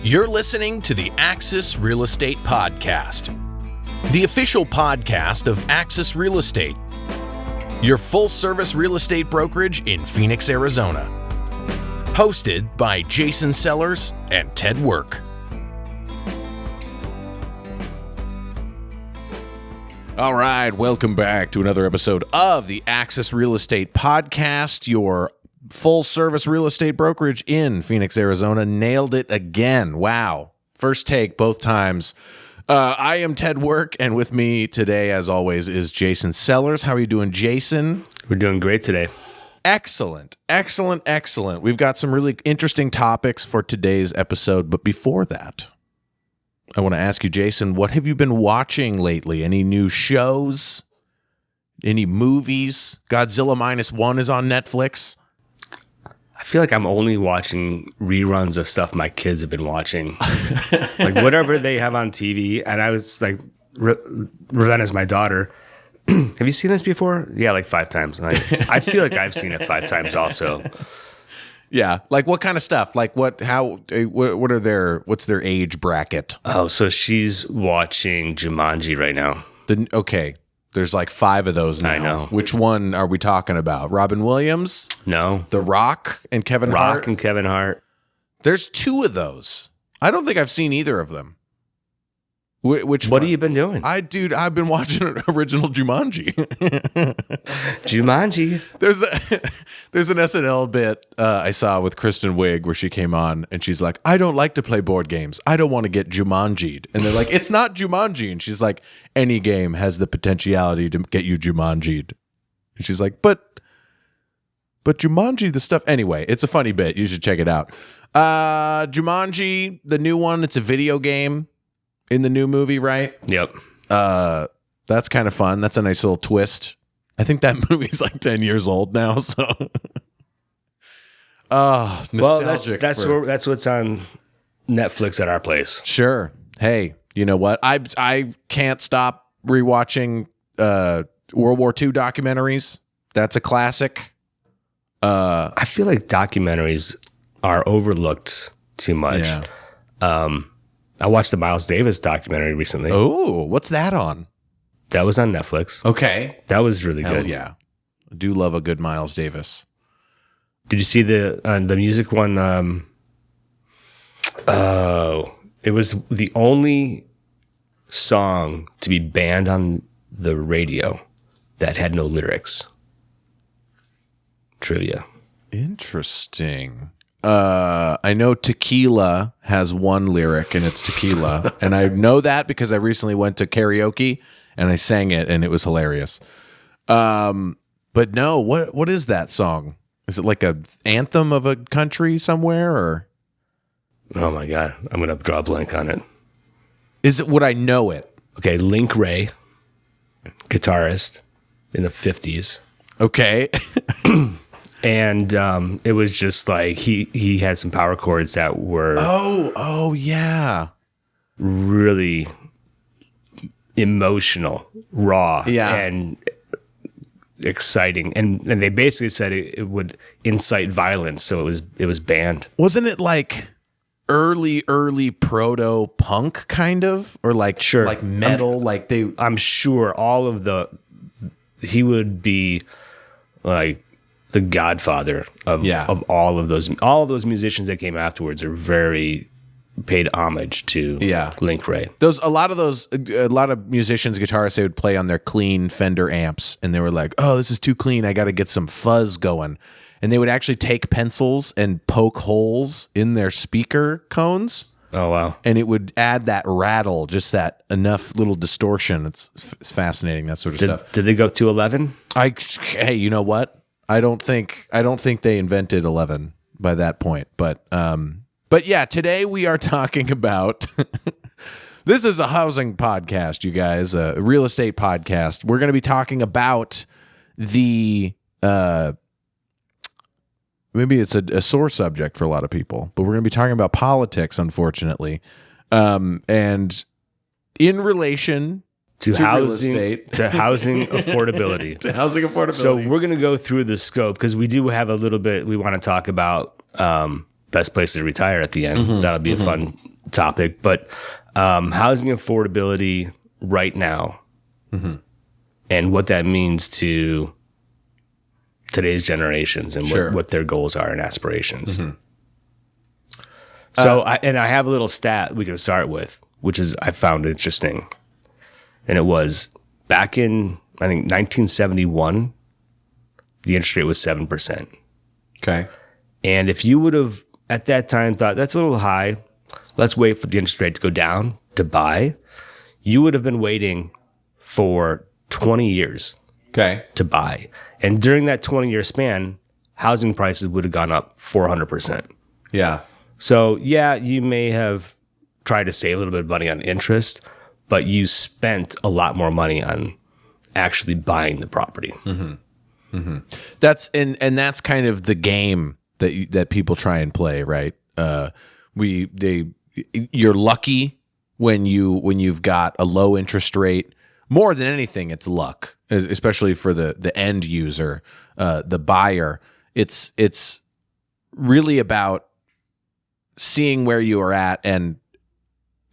You're listening to the Axis Real Estate Podcast, the official podcast of Axis Real Estate, your full-service real estate brokerage in Phoenix, Arizona. Hosted by Jason Sellers and Ted Work. All right, welcome back to another episode of the Axis Real Estate Podcast, your full-service real estate brokerage in Phoenix, Arizona. Nailed it again. Wow. First take both times. I am Ted Work, and with me today, as always, is Jason Sellers. How are you doing, Jason? We're doing great today. Excellent. We've got some really interesting topics for today's episode, but before that, I want to ask you, Jason, what have you been watching lately? Any new shows? Any movies? Godzilla Minus One is on Netflix. I feel like I'm only watching reruns of stuff my kids have been watching. Like whatever they have on TV. And I was like, Ravenna's my daughter. Have you seen this before? Yeah, like 5 times. And I feel like I've seen it 5 times also. Yeah. Like what kind of stuff? Like what's their age bracket? Oh, so she's watching Jumanji right now. Okay. There's like 5 of those now. I know. Which one are we talking about? Robin Williams? No. The Rock and Kevin Hart? Rock and Kevin Hart. There's 2 of those. I don't think I've seen either of them. What have you been doing? I've been watching an original Jumanji. Jumanji. There's an SNL bit I saw with Kristen Wiig where she came on and she's like, I don't like to play board games. I don't want to get Jumanji'd. And they're like, it's not Jumanji. And she's like, any game has the potentiality to get you Jumanji'd. And she's like, but Jumanji, the stuff. Anyway, it's a funny bit. You should check it out. Jumanji, the new one, it's a video game. In the new movie, right? Yep. That's kind of fun. That's a nice little twist. I think that movie's like 10 years old now, so nostalgic. Well, that's what's on Netflix at our place. Sure. Hey, you know what? I can't stop rewatching World War II documentaries. That's a classic. I feel like documentaries are overlooked too much. Yeah. I watched the Miles Davis documentary recently. Oh, what's that on? That was on Netflix. Okay. That was really Hell good. Yeah. I do love a good Miles Davis. Did you see the music one? It was the only song to be banned on the radio that had no lyrics. Trivia. Interesting. I know Tequila has one lyric and it's tequila. And I know that because I recently went to karaoke and I sang it and it was hilarious. But no, what is that song? Is it like a anthem of a country somewhere or? Oh my God. I'm going to draw a blank on it. Would I know it? Okay. Link Wray, guitarist in the 50s. Okay. And it was just like he had some power chords that were oh yeah, really emotional, raw, and exciting. And they basically said it would incite violence, so it was banned. Wasn't it like early proto punk kind of, or like sure, like metal? I'm sure all of he would be like the godfather of all of those musicians that came afterwards are very paid homage to Link Wray. A lot of musicians, guitarists, they would play on their clean Fender amps and they were like, oh, this is too clean. I got to get some fuzz going. And they would actually take pencils and poke holes in their speaker cones. Oh, wow. And it would add that rattle, just that enough little distortion. It's fascinating, that sort of stuff. Did they go to 11? Hey, you know what? I don't think they invented 11 by that point, but yeah, today we are talking about this is a housing podcast, you guys, a real estate podcast. We're going to be talking about the maybe it's a sore subject for a lot of people, but we're going to be talking about politics, unfortunately, and in relation to housing affordability. To housing affordability. So we're going to go through the scope because we do have a little bit we want to talk about best places to retire at the end. Mm-hmm, that'll be a fun topic, but housing affordability right now and what that means to today's generations and what their goals are and aspirations. So I have a little stat we can start with, which is I found interesting. And it was back in, I think, 1971, the interest rate was 7%. Okay. And if you would have at that time thought that's a little high, let's wait for the interest rate to go down to buy, you would have been waiting for 20 years Okay. to buy. And during that 20-year span, housing prices would have gone up 400%. Yeah. So, yeah, you may have tried to save a little bit of money on interest, but you spent a lot more money on actually buying the property. That's and that's kind of the game that people try and play, right? You're lucky when you've got a low interest rate. More than anything, it's luck, especially for the end user, the buyer. It's really about seeing where you are at and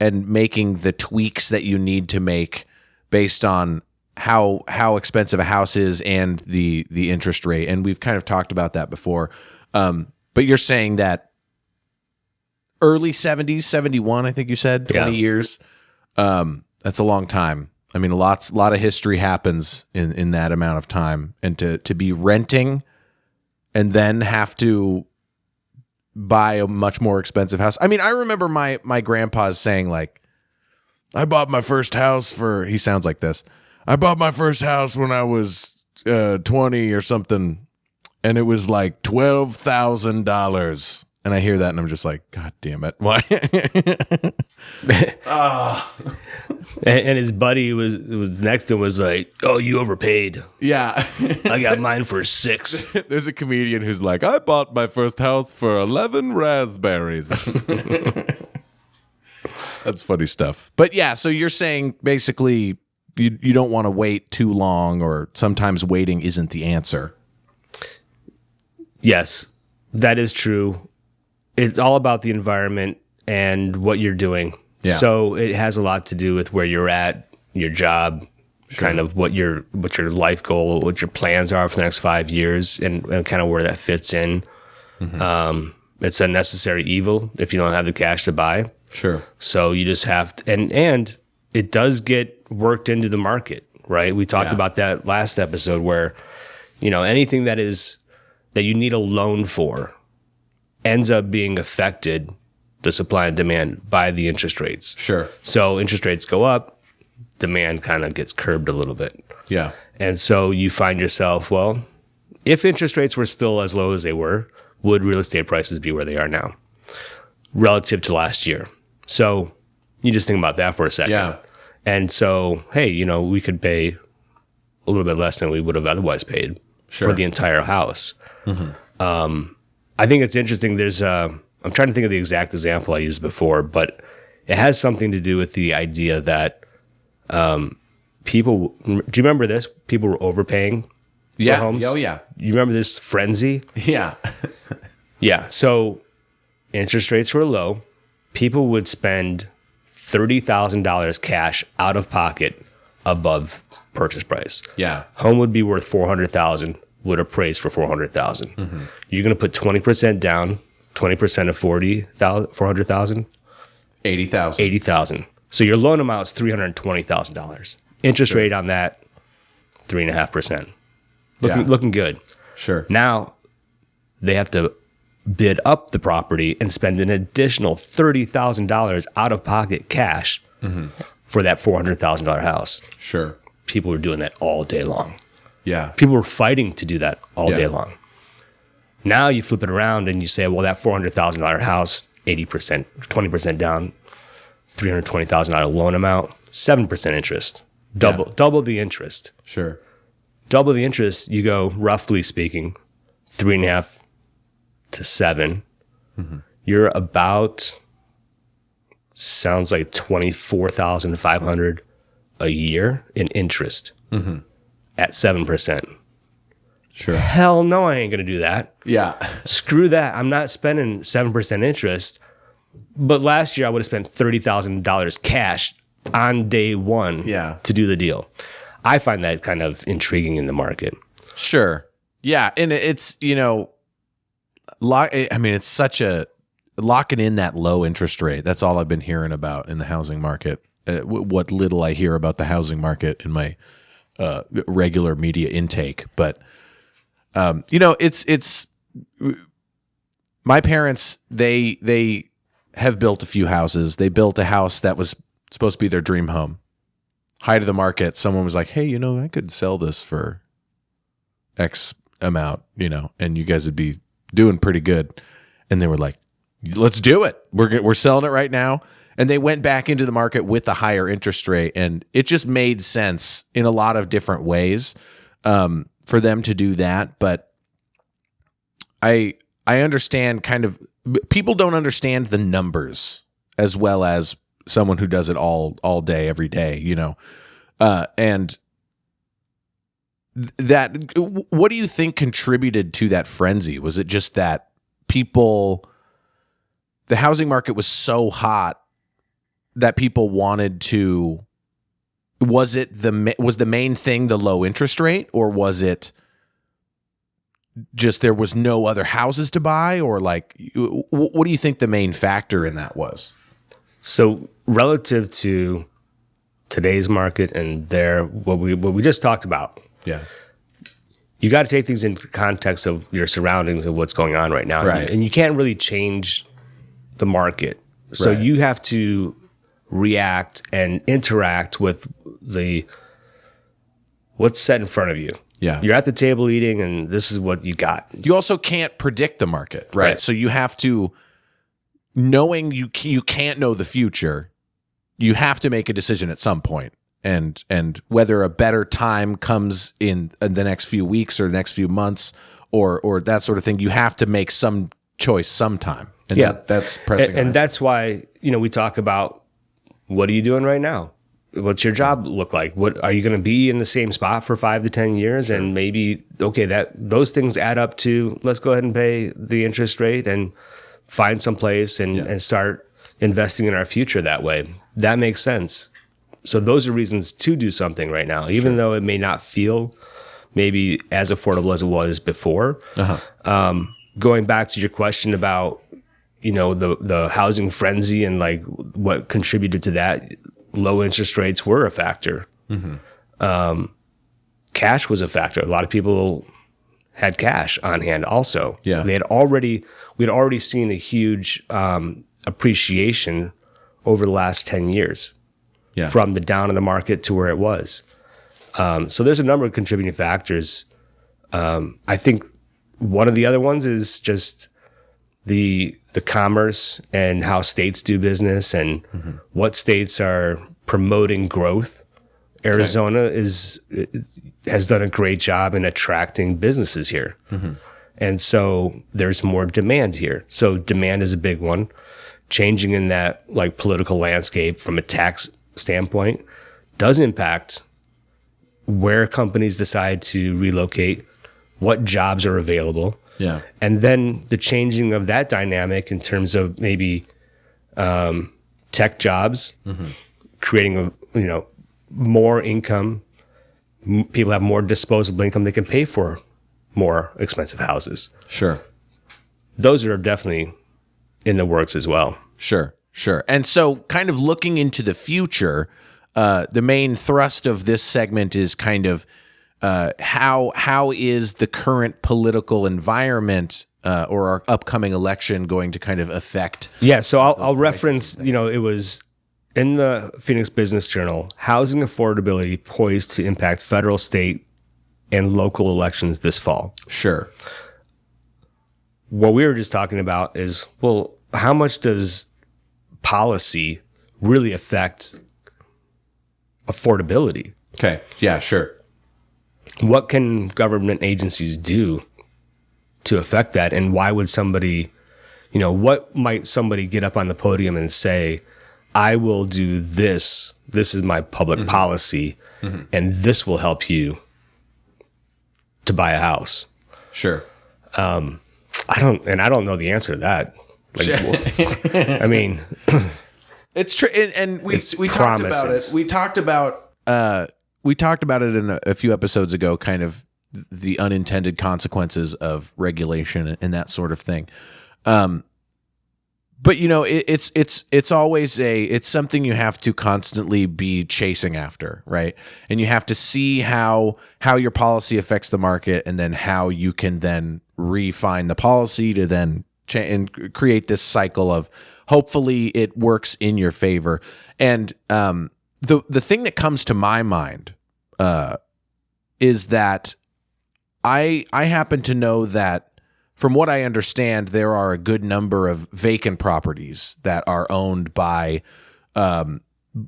making the tweaks that you need to make based on how expensive a house is and the interest rate. And we've kind of talked about that before. But you're saying that early 70s, 71, I think you said, 20 years. That's a long time. I mean, a lot of history happens in that amount of time. And to be renting and then have to buy a much more expensive house. I mean, I remember my grandpa's saying, like, I bought my first house he sounds like this. I bought my first house when I was 20 or something, and it was like $12,000. And I hear that, and I'm just like, God damn it! Why? And his buddy was next to him was like, "Oh, you overpaid. Yeah, I got mine for 6." There's a comedian who's like, I bought my first house for 11 raspberries. That's funny stuff. But yeah, so you're saying basically you don't want to wait too long, or sometimes waiting isn't the answer. Yes, that is true. It's all about the environment and what you're doing. Yeah. So it has a lot to do with where you're at, your job, kind of what your life goal, what your plans are for the next 5 years, and kind of where that fits in. It's a necessary evil if you don't have the cash to buy. Sure. So you just have to, and it does get worked into the market, right? We talked about that last episode where, anything that you need a loan for ends up being affected, the supply and demand, by the interest rates. Sure. So interest rates go up, demand kind of gets curbed a little bit. Yeah. And so you find yourself, well, if interest rates were still as low as they were, would real estate prices be where they are now relative to last year? So you just think about that for a second. Yeah. And so, hey, we could pay a little bit less than we would have otherwise paid for the entire house. I think it's interesting. I'm trying to think of the exact example I used before, but it has something to do with the idea that people, do you remember this? People were overpaying for homes. Oh, yeah. You remember this frenzy? Yeah. Yeah. So interest rates were low. People would spend $30,000 cash out of pocket above purchase price. Yeah. Home would be worth $400,000, would appraise for $400,000. You're going to put 20% down, 20% of $400,000, $80,000. So your loan amount is $320,000. Interest rate on that, 3.5%. Looking good. Sure. Now they have to bid up the property and spend an additional $30,000 out of pocket cash for that $400,000 house. Sure. People were doing that all day long. Yeah. People were fighting to do that all day long. Now you flip it around and you say, well, that $400,000 house, 80%, 20% down, $320,000 loan amount, 7% interest, double the interest. Sure. Double the interest, you go, roughly speaking, 3.5 to 7. You're about, sounds like $24,500 a year in interest at 7%. Sure. Hell no, I ain't going to do that. Yeah. Screw that. I'm not spending 7% interest But last year I would have spent $30,000 cash on day one to do the deal. I find that kind of intriguing in the market. Sure. Yeah. And it's, it's such a locking in that low interest rate. That's all I've been hearing about in the housing market. What little I hear about the housing market in my regular media intake. But, it's my parents, they have built a few houses. They built a house that was supposed to be their dream home. Height of the market, someone was like, hey, I could sell this for X amount, and you guys would be doing pretty good. And they were like, let's do it. We're selling it right now. And they went back into the market with a higher interest rate. And it just made sense in a lot of different ways for them to do that. But I understand people don't understand the numbers as well as someone who does it all day, every day, and that, what do you think contributed to that frenzy? Was it just that the housing market was so hot that people wanted to, was the main thing the low interest rate, or was it just there was no other houses to buy, or what do you think the main factor in that was? So relative to today's market and what we just talked about, you got to take things into context of your surroundings and what's going on right now, right? And you can't really change the market, so you have to react and interact with what's set in front of you. Yeah, you're at the table eating, and this is what you got. You also can't predict the market, right? So you have to, knowing you can't know the future, you have to make a decision at some point. And whether a better time comes in the next few weeks or the next few months or that sort of thing, you have to make some choice sometime. And that's pressing. And that's why, we talk about, what are you doing right now? What's your job look like? What are you going to be in the same spot for 5 to 10 years? Sure. And maybe, those things add up to, let's go ahead and pay the interest rate and find some place and start investing in our future that way. That makes sense. So those are reasons to do something right now, even though it may not feel maybe as affordable as it was before. Going back to your question about, the housing frenzy and what contributed to that, low interest rates were a factor. Cash was a factor. A lot of people had cash on hand also. Yeah. We had already seen a huge appreciation over the last 10 years from the down of the market to where it was. So there's a number of contributing factors. I think one of the other ones is just the commerce and how states do business and what states are promoting growth. Arizona has done a great job in attracting businesses here. And so there's more demand here. So demand is a big one. Changing in that political landscape from a tax standpoint does impact where companies decide to relocate, what jobs are available. Yeah. And then the changing of that dynamic in terms of maybe tech jobs, creating more income. People have more disposable income. They can pay for more expensive houses. Sure. Those are definitely in the works as well. Sure. And so kind of looking into the future, the main thrust of this segment is kind of how is the current political environment or our upcoming election going to kind of affect? Yeah, so I'll reference, it was in the Phoenix Business Journal, housing affordability poised to impact federal, state, and local elections this fall. Sure. What we were just talking about is, well, how much does policy really affect affordability? Okay. Yeah, sure. What can government agencies do to affect that? And why would somebody, what might somebody get up on the podium and say, I will do this. This is my public policy, and this will help you to buy a house. Sure. I don't know the answer to that. Like, I mean, it's true, and we It's talked about it. promises. We talked about it in a few episodes ago, kind of the unintended consequences of regulation and that sort of thing. But it's always it's something you have to constantly be chasing after, right? And you have to see how your policy affects the market, and then how you can then refine the policy to then and create this cycle of hopefully it works in your favor. And the thing that comes to my mind is that I happen to know that, from what I understand, there are a good number of vacant properties that are owned by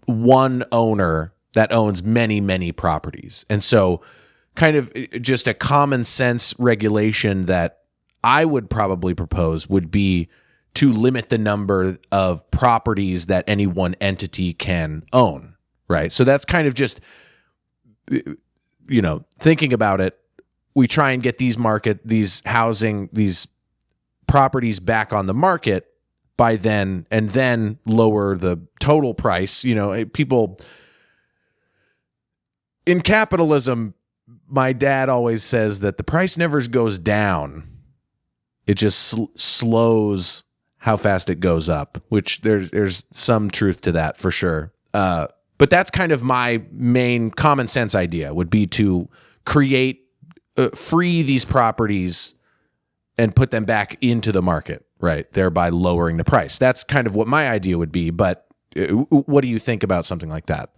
one owner that owns many, many properties. And so kind of just a common sense regulation that I would probably propose would be to limit the number of properties that any one entity can own, right? So that's kind of just, thinking about it. We try and get these properties back on the market by then, and then lower the total price. People in capitalism, my dad always says that the price never goes down. It just slows how fast it goes up, which there's some truth to that for sure. But that's kind of my main common sense idea, would be to free these properties and put them back into the market, right? Thereby lowering the price. That's kind of what my idea would be. But what do you think about something like that?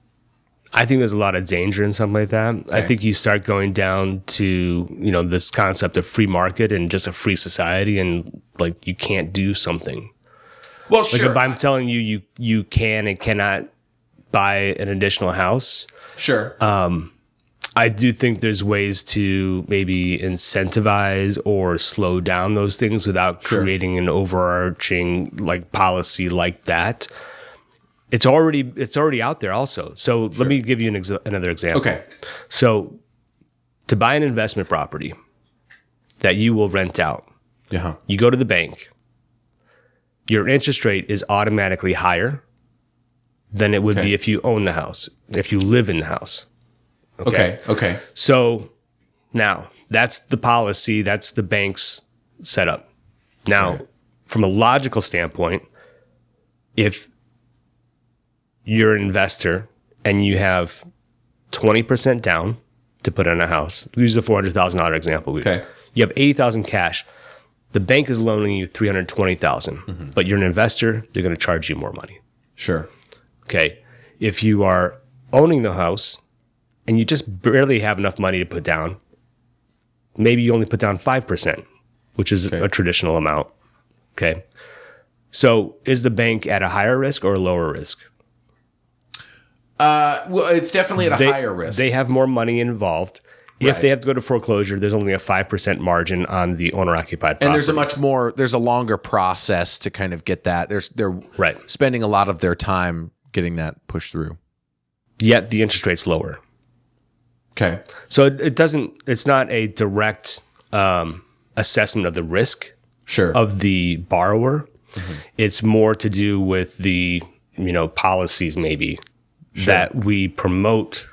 I think there's a lot of danger in something like that. Okay. I think you start going down to, this concept of free market and just a free society, and like you can't do something. Well, Like sure. if I'm telling you can and cannot buy an additional house, Sure. I do think there's ways to maybe incentivize or slow down those things without Sure. creating an overarching like policy like that. It's already out there also. So let me give you another example. Okay. So to buy an investment property that you will rent out, Yeah. you go to the bank, your interest rate is automatically higher than it would Okay. be if you own the house, if you live in the house. Okay. So now that's the policy, that's the bank's setup. Now, Right. from a logical standpoint, if you're an investor and you have 20% down to put in a house, use the $400,000 example. Okay. You have 80,000 cash. The bank is loaning you 320,000, but you're an investor, they're going to charge you more money. Sure. Okay. If you are owning the house and you just barely have enough money to put down, maybe you only put down 5%, which is a traditional amount. Okay. So is the bank at a higher risk or a lower risk? Well, it's definitely at a higher risk. They have more money involved. Right. If they have to go to foreclosure, there's only a 5% margin on the owner-occupied property. And there's a longer process to kind of get that. They're Right. spending a lot of their time getting that pushed through. Yet the interest rate's lower. Okay. So it's not a direct assessment of the risk Sure. of the borrower. It's more to do with the, policies maybe that we promote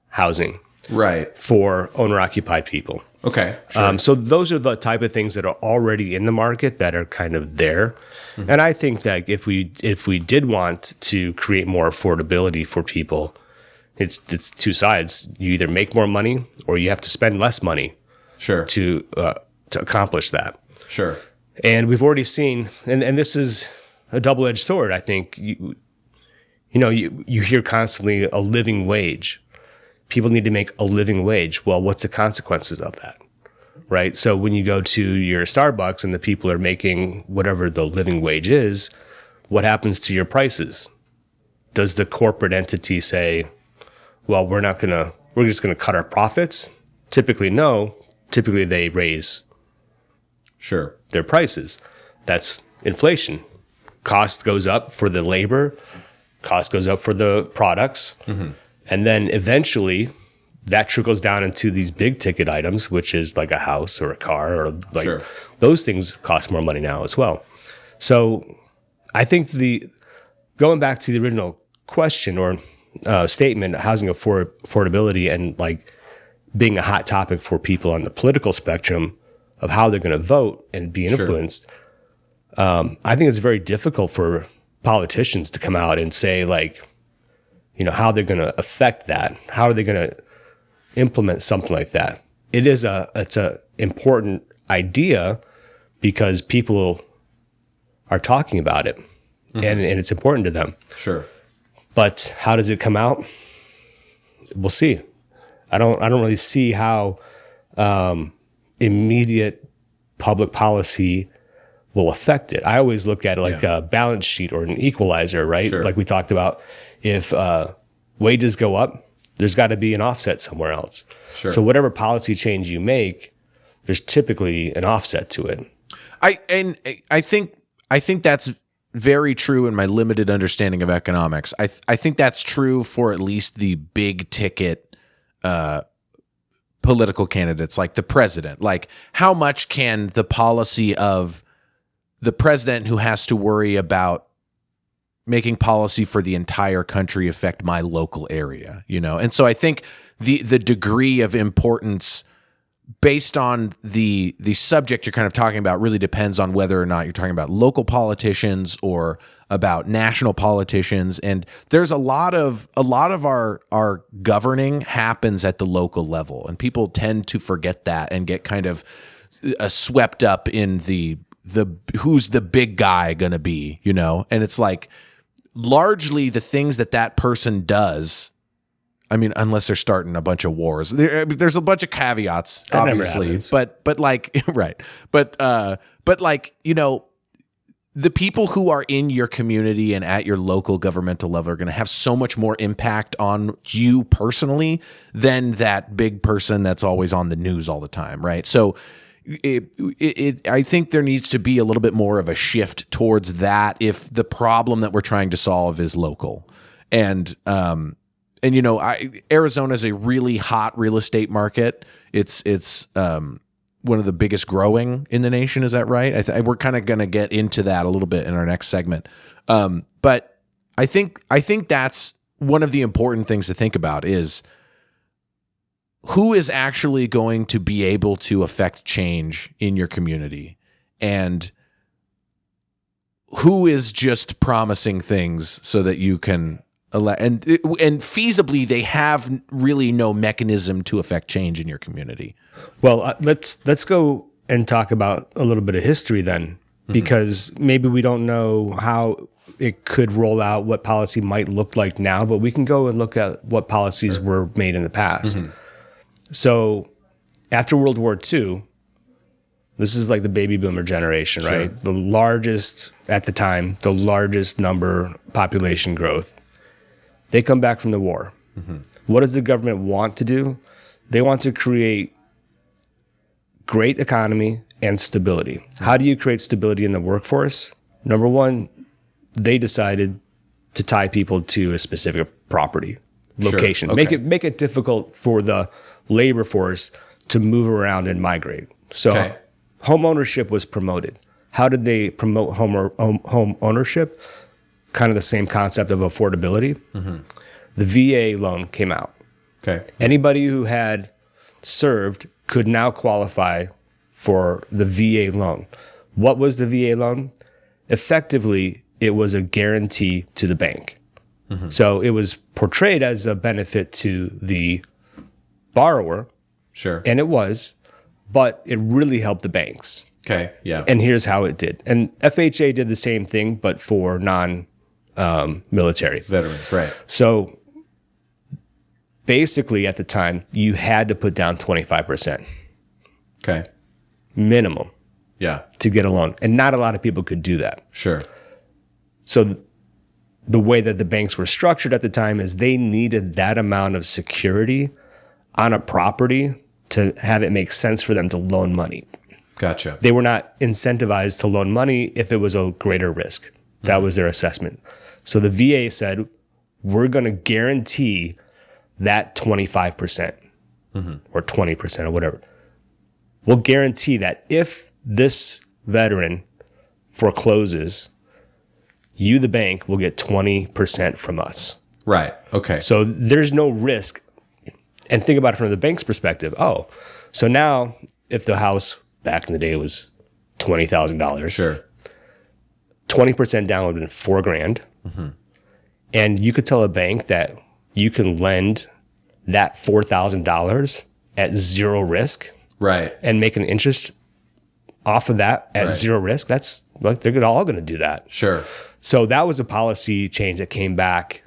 housing Right. for owner-occupied people. Okay. Sure. So those are the type of things that are already in the market that are kind of there. And I think that if we did want to create more affordability for people, it's two sides. You either make more money or you have to spend less money Sure. to accomplish that. Sure. And we've already seen, and this is a double-edged sword. I think you hear constantly a living wage. People need to make a living wage. Well, what's the consequences of that? Right? So when you go to your Starbucks and the people are making whatever the living wage is, what happens to your prices? Does the corporate entity say, well, we're just going to cut our profits? Typically, no. Typically, they raise Sure. their prices. That's inflation. Cost goes up for the labor, cost goes up for the products. And then eventually that trickles down into these big ticket items, which is like a house or a car or like Sure. those things cost more money now as well. So I think going back to the original question or statement, housing affordability and like being a hot topic for people on the political spectrum of how they're going to vote and be influenced. I think it's very difficult for politicians to come out and say like, how they're going to affect that. How are they going to implement something like that? It's a important idea because people are talking about it and it's important to them. Sure. But how does it come out? We'll see. I don't really see how immediate public policy will affect it. I always look at it like a balance sheet or an equalizer, right? Sure. Like we talked about, if wages go up, there's got to be an offset somewhere else. Sure. So whatever policy change you make, there's typically an offset to it. I think that's very true in my limited understanding of economics. I think that's true for at least the big ticket political candidates like the president. Like, how much can the policy of the president who has to worry about making policy for the entire country affect my local area, And so I think the degree of importance based on the subject you're kind of talking about really depends on whether or not you're talking about local politicians or about national politicians. And there's a lot of our governing happens at the local level, and people tend to forget that and get kind of swept up in the who's the big guy going to be, And it's like largely the things that person does. I mean, unless they're starting a bunch of wars, there's a bunch of caveats, That obviously, but like, right. But like, the people who are in your community and at your local governmental level are going to have so much more impact on you personally than that big person that's always on the news all the time. Right. So I think there needs to be a little bit more of a shift towards that if the problem that we're trying to solve is local. And Arizona is a really hot real estate market. It's one of the biggest growing in the nation. Is that right? We're kind of going to get into that a little bit in our next segment. But I think that's one of the important things to think about is who is actually going to be able to affect change in your community, and who is just promising things so that you can and feasibly they have really no mechanism to affect change in your community. Well, let's go and talk about a little bit of history then, because maybe we don't know how it could roll out, what policy might look like now, but we can go and look at what policies were made in the past. So after World War II, this is like the baby boomer generation, right? The largest, at the time, the largest number population growth. They come back from the war. What does the government want to do? They want to create great economy and stability. How do you create stability in the workforce? Number one, they decided to tie people to a specific property, location. Okay. Make it difficult for the labor force to move around and migrate. So home ownership was promoted. How did they promote home ownership? Kind of the same concept of affordability. The VA loan came out. Anybody who had served could now qualify for the VA loan. What was the VA loan? Effectively, it was a guarantee to the bank. So it was portrayed as a benefit to the borrower. And it was, but it really helped the banks. And here's how it did. And FHA did the same thing, but for non-military veterans, right? So basically, at the time, you had to put down 25%. Minimum. To get a loan. And not a lot of people could do that. So the way that the banks were structured at the time is they needed that amount of security on a property to have it make sense for them to loan money. They were not incentivized to loan money if it was a greater risk. That was their assessment. So the VA said, we're going to guarantee that 25% or 20% or whatever. We'll guarantee that if this veteran forecloses, you, the bank, will get 20% from us. Right. Okay. So there's no risk. And think about it from the bank's perspective. Oh, so now if the house back in the day was $20,000, Sure. 20% down would have been $4,000. And you could tell a bank that you can lend that $4,000 at zero risk Right. and make an interest off of that at Right. zero risk. That's like, they're all going to do that. Sure. So that was a policy change that came back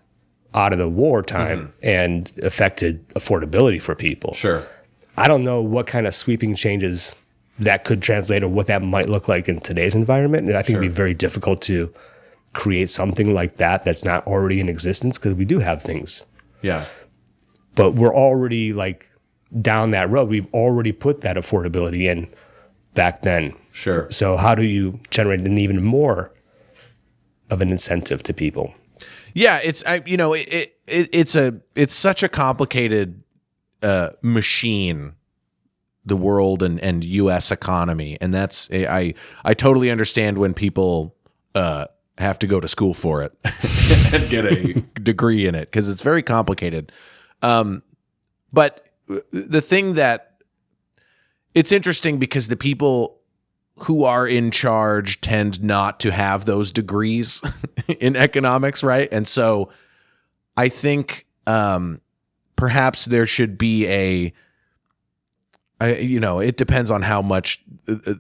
out of the wartime and affected affordability for people. Sure. I don't know what kind of sweeping changes that could translate or what that might look like in today's environment. And I think it'd be very difficult to create something like that that's not already in existence, because we do have things, Yeah. but we're already like down that road. We've already put that affordability in back then. Sure. So how do you generate an even more of an incentive to people? Yeah, it's it's such a complicated machine, the world and U.S. economy, and that's I totally understand when people have to go to school for it and get a degree in it, because it's very complicated. But the thing that it's interesting, because the people who are in charge tend not to have those degrees in economics, right? And so I think perhaps there should be it depends on how much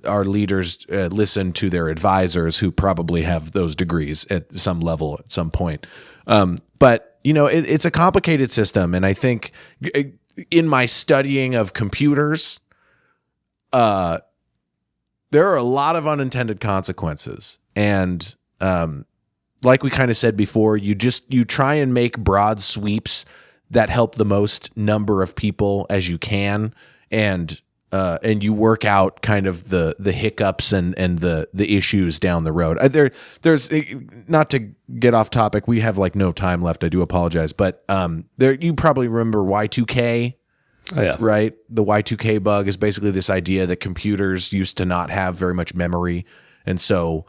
our leaders listen to their advisors, who probably have those degrees at some level at some point. But it's a complicated system, and I think in my studying of computers, there are a lot of unintended consequences. And like we kind of said before, you try and make broad sweeps that help the most number of people as you can, and you work out kind of the hiccups and the issues down the road. There's not to get off topic, we have like no time left, I do apologize, but you probably remember Y2K. Oh, yeah. Right? The Y2K bug is basically this idea that computers used to not have very much memory. And so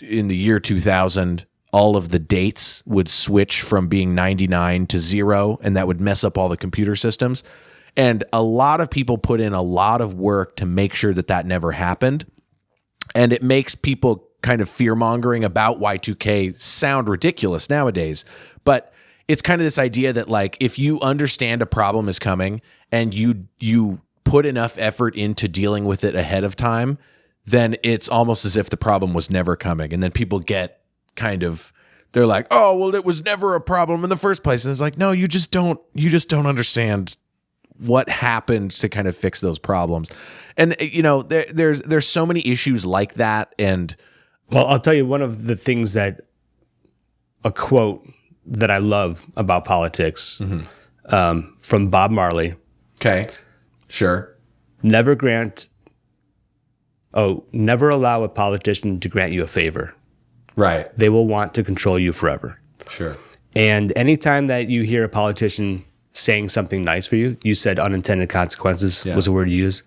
in the year 2000, all of the dates would switch from being 99 to 0, and that would mess up all the computer systems. And a lot of people put in a lot of work to make sure that that never happened. And it makes people kind of fear-mongering about Y2K sound ridiculous nowadays. But it's kind of this idea that, like, if you understand a problem is coming and you put enough effort into dealing with it ahead of time, then it's almost as if the problem was never coming. And then people get they're like, oh, well, it was never a problem in the first place. And it's like, no, you just don't understand what happened to kind of fix those problems. And there's so many issues like that. And Well, I'll tell you one of the things that a quote that I love about politics from Bob Marley. okay, sure, Never allow a politician to grant you a favor. right, They will want to control you forever. sure, And anytime that you hear a politician saying something nice for you, you said unintended consequences was a word you used.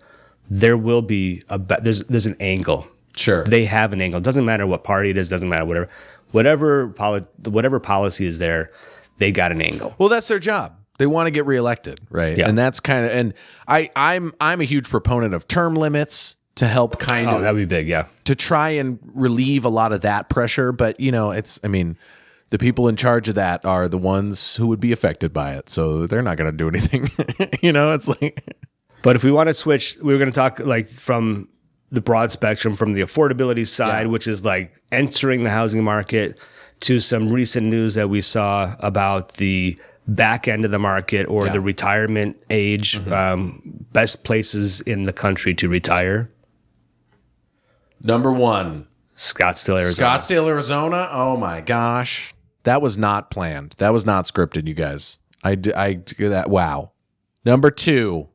There will be there's an angle. sure. They have an angle. It doesn't matter what party it is. Doesn't matter whatever policy is there. They got an angle. Well, that's their job. They want to get reelected, right? Yeah. And that's kind of, and I'm a huge proponent of term limits to help kind of That'd be big, yeah. to try and relieve a lot of that pressure. But the people in charge of that are the ones who would be affected by it, so they're not going to do anything. It's like, But if we want to switch, we were going to talk like from the broad spectrum, from the affordability side, which is like entering the housing market, to some recent news that we saw about the back end of the market or the retirement age, best places in the country to retire. number one, Scottsdale, Arizona. Scottsdale, Arizona. Oh my gosh, that was not planned. That was not scripted, you guys. I do that. Wow. Number two.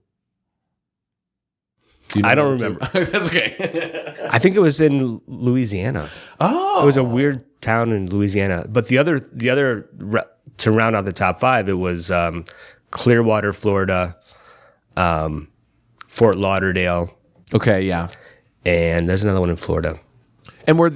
Do you know I don't number remember. two? That's okay. I think it was in Louisiana. Oh, It was a weird town in Louisiana. But the other to round out the top five, it was Clearwater, Florida, Fort Lauderdale, okay. Yeah. and there's another one in Florida. And are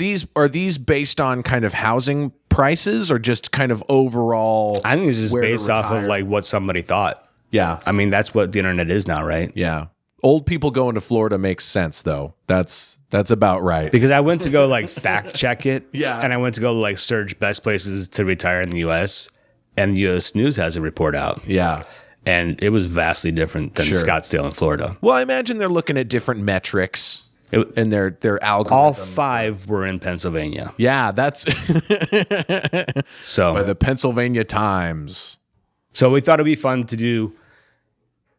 these based on kind of housing prices or just kind of overall? I think it's just where to based off of retire? like what somebody thought. Yeah. I mean, that's what the internet is now, right? Yeah. Old people going to Florida makes sense though. That's about right. Because I went to go like fact check it. Yeah. And I went to go like search best places to retire in the US, and the US News has a report out. Yeah. And it was vastly different than Sure. Scottsdale in Florida. Well, I imagine they're looking at different metrics and their algorithm. All 5 were in Pennsylvania. Yeah, that's So by the Pennsylvania Times. So we thought it'd be fun to do,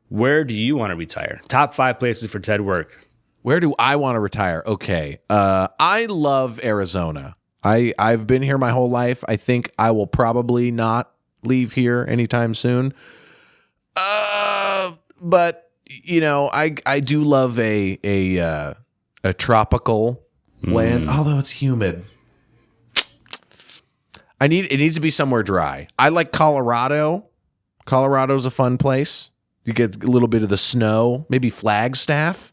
where do you want to retire? Top 5 places for Ted work. Where do I want to retire? Okay. I love Arizona. I've been here my whole life. I think I will probably not leave here anytime soon. But you know, I do love a tropical land, although it's humid. It needs to be somewhere dry. I like Colorado. Colorado's a fun place. You get a little bit of the snow, maybe Flagstaff.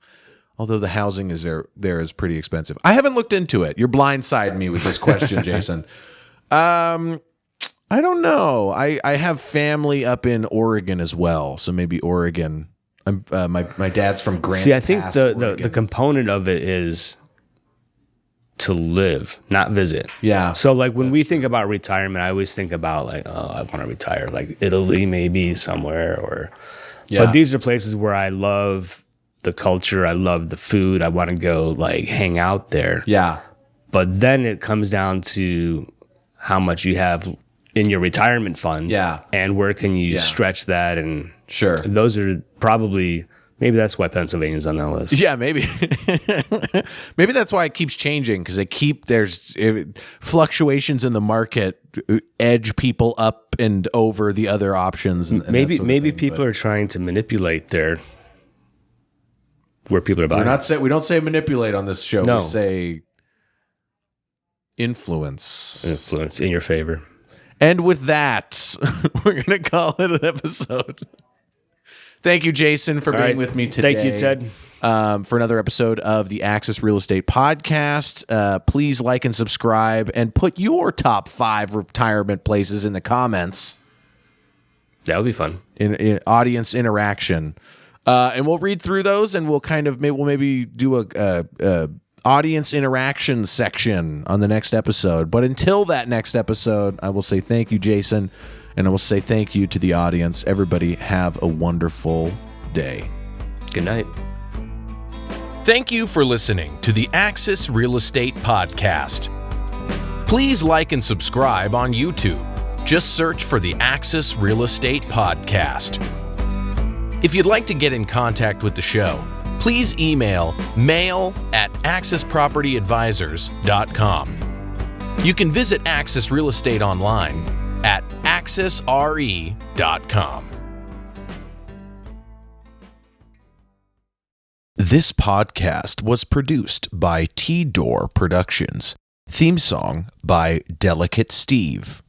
Although the housing there is pretty expensive. I haven't looked into it. You're blindsiding me with this question, Jason. I don't know. I have family up in Oregon as well, so maybe Oregon. I'm my dad's from Grants See, I think Pass, the Oregon. component of it is to live, not visit. Yeah. So like when we think about retirement, I always think about like, oh, I want to retire, like Italy maybe somewhere, or. Yeah. But these are places where I love the culture. I love the food. I want to go like hang out there. Yeah. But then it comes down to how much you have in your retirement fund. Yeah. And where can you Yeah. stretch that? And Sure. those are probably, maybe that's why Pennsylvania's on that list. Yeah, maybe. Maybe that's why it keeps changing, because there's fluctuations in the market edge people up and over the other options. And Maybe that sort of thing, people but are trying to manipulate where people are buying. we don't say manipulate on this show. No. We say influence. Influence in your favor. And with that, we're going to call it an episode. Thank you, Jason, for All being right. with me today. Thank you, Ted. For another episode of the Axis Real Estate Podcast. Please like and subscribe and put your top 5 retirement places in the comments That would be fun. in audience interaction. And we'll read through those, and we'll kind of maybe do a audience interaction section on the next episode. But until that next episode, I will say thank you, Jason, and I will say thank you to the audience. Everybody have a wonderful day. Good night. Thank you for listening to the Axis Real Estate Podcast. Please like and subscribe on YouTube. Just search for the Axis Real Estate Podcast. If you'd like to get in contact with the show, please email mail@axispropertyadvisors.com. You can visit Axis Real Estate online at axisre.com. This podcast was produced by T-Door Productions. Theme song by Delicate Steve.